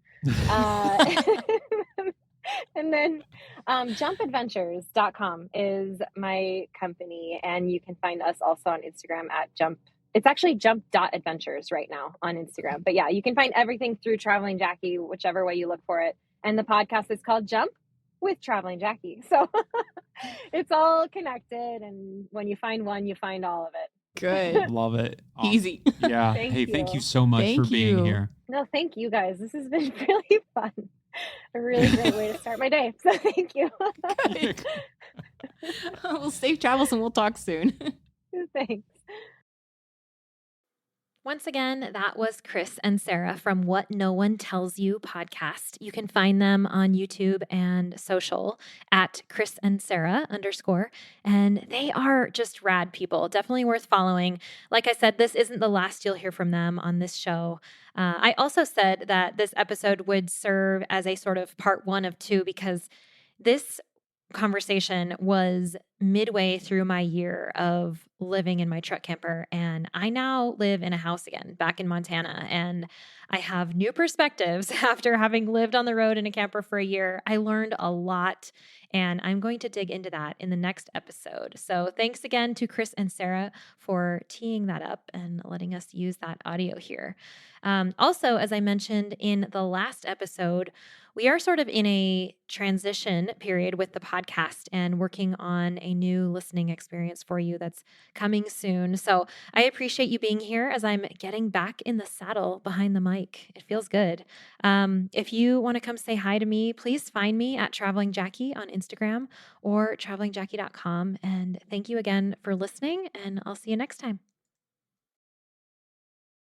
Uh, and then jumpadventures.com is my company. And you can find us also on Instagram at jump. It's actually jump.adventures right now on Instagram. But yeah, you can find everything through Traveling Jackie, whichever way you look for it. And the podcast is called Jump with Traveling Jackie. So it's all connected. And when you find one, you find all of it. Good. Love it. Easy. Yeah. Thank Hey, thank you you. so much for Thank being you. here. No, thank you guys. This has been really fun. A really great way to start my day. So thank you. Good. Well, safe travels and we'll talk soon. Thanks. Once again, that was Chris and Sara from What No One Tells You podcast. You can find them on YouTube and social at Chris and Sara _. And they are just rad people, definitely worth following. Like I said, this isn't the last you'll hear from them on this show. I also said that this episode would serve as a sort of part 1 of 2 because this conversation was midway through my year of living in my truck camper, and I now live in a house again back in Montana, and I have new perspectives after having lived on the road in a camper for a year. I learned a lot, and I'm going to dig into that in the next episode. So thanks again to Chris and Sara for teeing that up and letting us use that audio here. Also, as I mentioned in the last episode, we are sort of in a transition period with the podcast and working on a new listening experience for you that's coming soon. So I appreciate you being here as I'm getting back in the saddle behind the mic. It feels good. If you want to come say hi to me, please find me at Traveling Jackie on Instagram or travelingjackie.com. And thank you again for listening, and I'll see you next time.